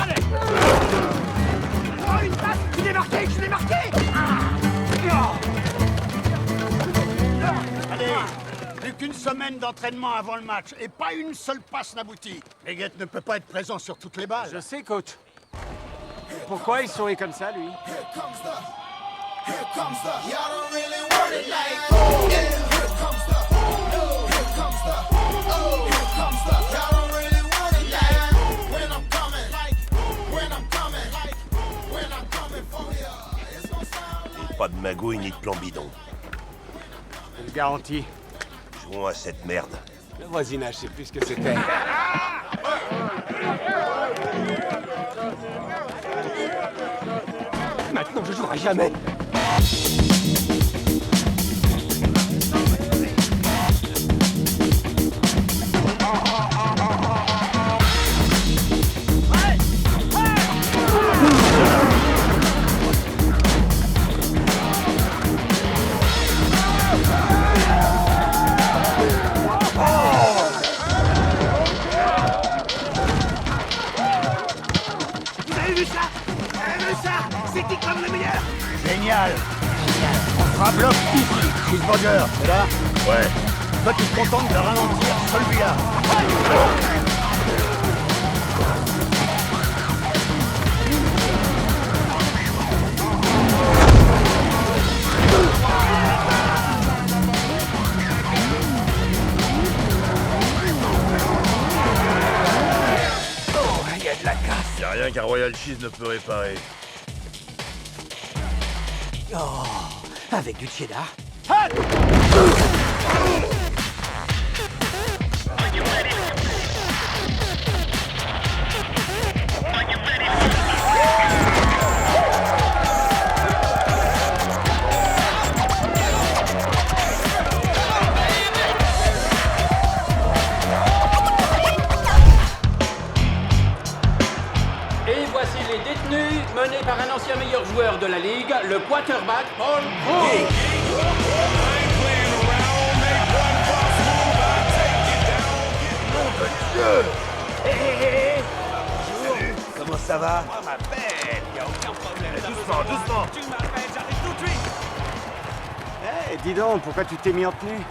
Allez. Oh, une passe. Je l'ai marqué. Allez, plus qu'une semaine d'entraînement avant le match et pas une seule passe n'aboutit. Leggett ne peut pas être présent sur toutes les balles. Je sais, coach. Pourquoi il sourit comme ça, lui? Pas de magouille ni de plan bidon. Je le garantis. Jouons à cette merde. Le voisinage, c'est plus ce que c'était. Maintenant, je jouerai jamais. Génial. On fera bloc ici, Cheeseburger, c'est là? Ouais. Toi, tu te contentes de ralentir celui-là. Y'a rien qu'un Royal Cheese ne peut réparer. Avec du cheddar. Et voici les détenus, menés par un ancien meilleur joueur de la Ligue, le quarterback Paul Krug. Comment ça va? Eh, dis donc, pourquoi tu t'es mis en tenue?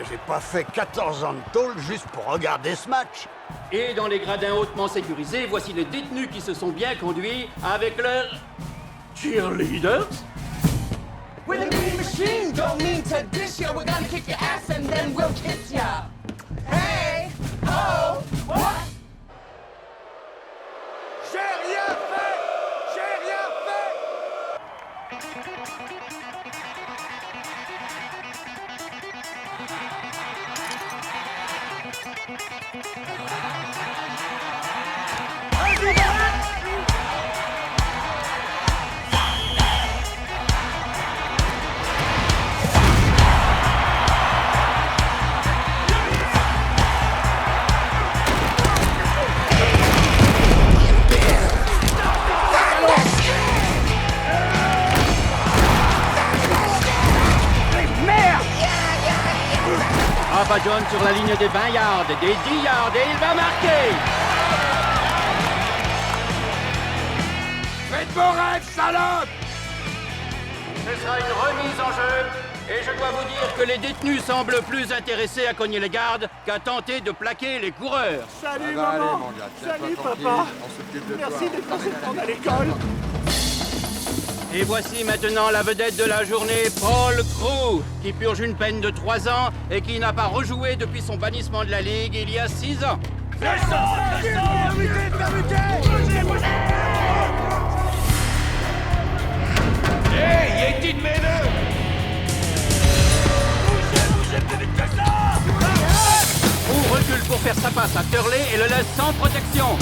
J'ai pas fait 14 ans de tôle juste pour regarder ce match. Et dans les gradins hautement sécurisés, voici les détenus qui se sont bien conduits avec leurs cheerleaders. We're the mean machine, don't mean to dish ya. We're gonna kick your ass and then we'll kiss ya. Hey, ho, what? J'ai rien fait. Papa John sur la ligne des 20 yards, des 10 yards, et il va marquer. Faites vos rêves, salope. Ce sera une remise en jeu. Et je dois vous dire que les détenus semblent plus intéressés à cogner les gardes qu'à tenter de plaquer les coureurs. Salut, maman. Salut, papa. Merci d'être passé de prendre à l'école. Et voici maintenant la vedette de la journée, Paul Krug, qui purge une peine de 3 ans et qui n'a pas rejoué depuis son bannissement de la Ligue il y a 6 ans. Hey, y'a une méneux. Bougez plus vite que ça. Krug recule pour faire sa passe à Turley et le laisse sans protection.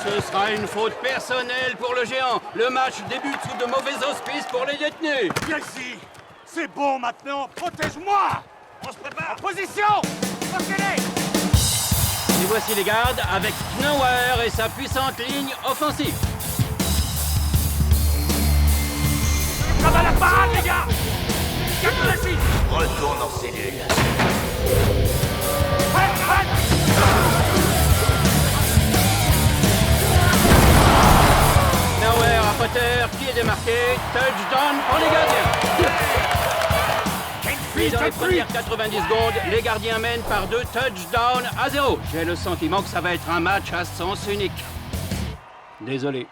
Ce sera une faute personnelle pour le géant. Le match débute sous de mauvais auspices pour les détenus. Viens ici. C'est bon maintenant. Protège-moi. On se prépare. Position. Reculez. Et voici les gardes avec Knauer et sa puissante ligne offensive. Comme à la parade, les gars. retourne en cellule. Nowhere à Potter, qui est démarqué. Touchdown pour les gardiens. Et dans les premières 90 secondes, les gardiens mènent par 2 touchdowns à 0. J'ai le sentiment que ça va être un match à sens unique. Désolé.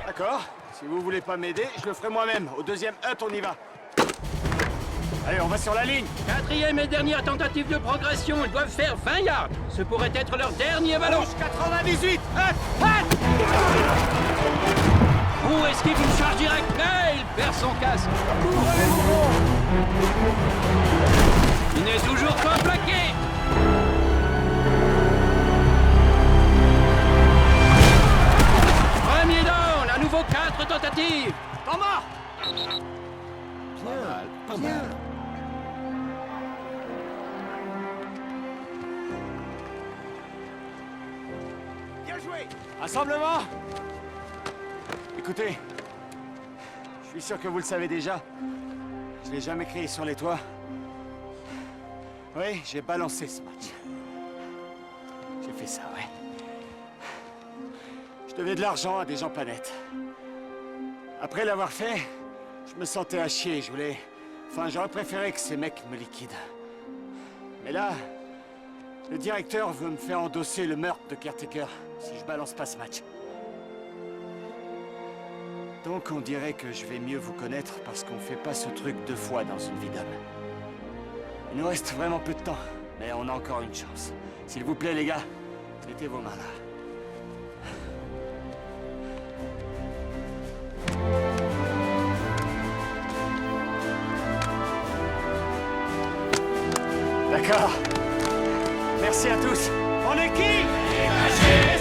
D'accord. Si vous voulez pas m'aider, je le ferai moi-même. Au deuxième hut, on y va. Allez, on va sur la ligne. 4e et dernière tentative de progression. Ils doivent faire 20 yards. Ce pourrait être leur dernier ballon. 98. Roux esquive une charge directe, mais il perd son casque. Il n'est toujours pas plaqué. Premier down, à nouveau 4 tentatives. Temps mort. Pas mal. Bien joué. Rassemblement. Écoutez, je suis sûr que vous le savez déjà. Je l'ai jamais crié sur les toits. Oui, j'ai balancé ce match. J'ai fait ça, ouais. Je devais de l'argent à des gens pas nets. Après l'avoir fait, je me sentais à chier. Je voulais... Enfin, j'aurais préféré que ces mecs me liquident. Mais là, le directeur veut me faire endosser le meurtre de Caretaker si je balance pas ce match. Donc on dirait que je vais mieux vous connaître parce qu'on fait pas ce truc 2 fois dans une vie d'homme. Il nous reste vraiment peu de temps, mais on a encore une chance. S'il vous plaît les gars, mettez vos mains là. D'accord. Merci à tous. En équipe!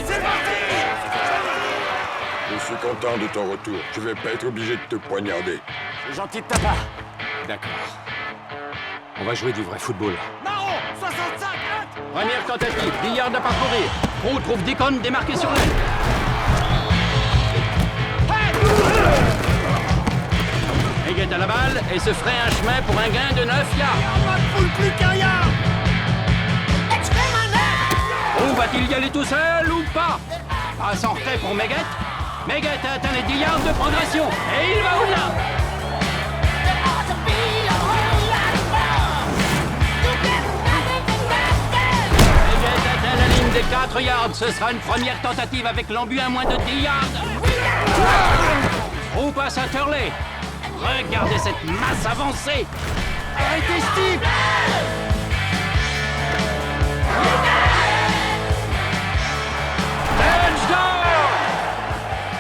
C'est parti! Je suis content de ton retour. Je vais pas être obligé de te poignarder. C'est gentil de ta part. D'accord. On va jouer du vrai football. Marron, 65, hâte. Première tentative, 10 yards à parcourir. Roux trouve Deacon démarqué sur l'aile. Eggett à la balle et se ferait un chemin pour un gain de 9 yards. Plus qu'un yard. Roux va-t-il y aller tout seul ou pas? Passe en retrait pour Meggett. Meggett a atteint les 10 yards de progression et il va au-delà. Meggett atteint la ligne des 4 yards. Ce sera une première tentative avec l'embu à moins de 10 yards. Roux passe à Turley. Regardez cette masse avancée. Arrêtez Steve.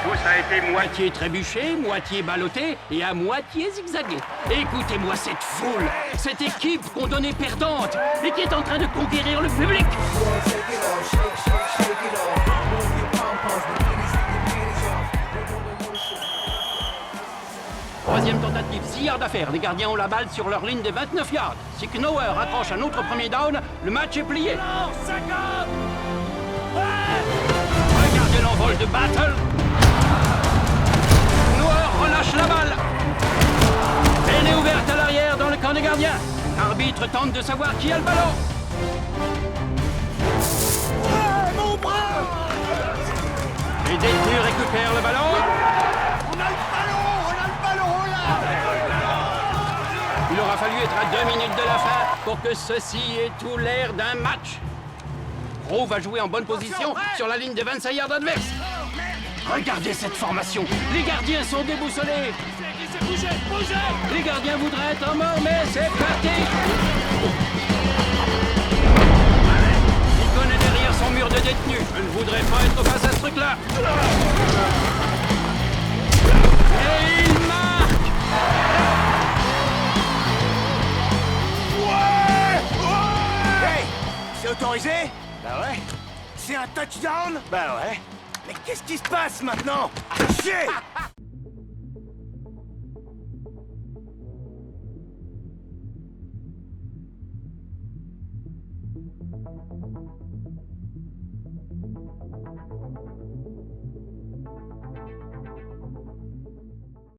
Tout ça a été moitié trébuché, moitié ballotté et à moitié zigzagué. Écoutez-moi cette foule, cette équipe condamnée perdante et qui est en train de conquérir le public. Troisième tentative, 6 yards à faire. Les gardiens ont la balle sur leur ligne des 29 yards. Si Knower accroche un autre premier down, le match est plié. Regardez l'envol de Battle. Knower relâche la balle. Elle est ouverte à l'arrière dans le camp des gardiens. L'arbitre tente de savoir qui a le ballon. Mon bras. Les détenus récupèrent le ballon. On a le ballon là. Il aura fallu être à 2 minutes de la fin pour que ceci ait tout l'air d'un match. Roux va jouer en bonne position sur la ligne des 25 yards adverses. Regardez cette formation. Les gardiens sont déboussolés. Les gardiens voudraient être morts, mais c'est parti. Il connaît derrière son mur de détenus. Je ne voudrais pas être face à ce truc-là. Et il marque. Hey, c'est autorisé? Bah ouais. C'est un touchdown? Bah ouais. Mais qu'est-ce qui se passe maintenant? Chier!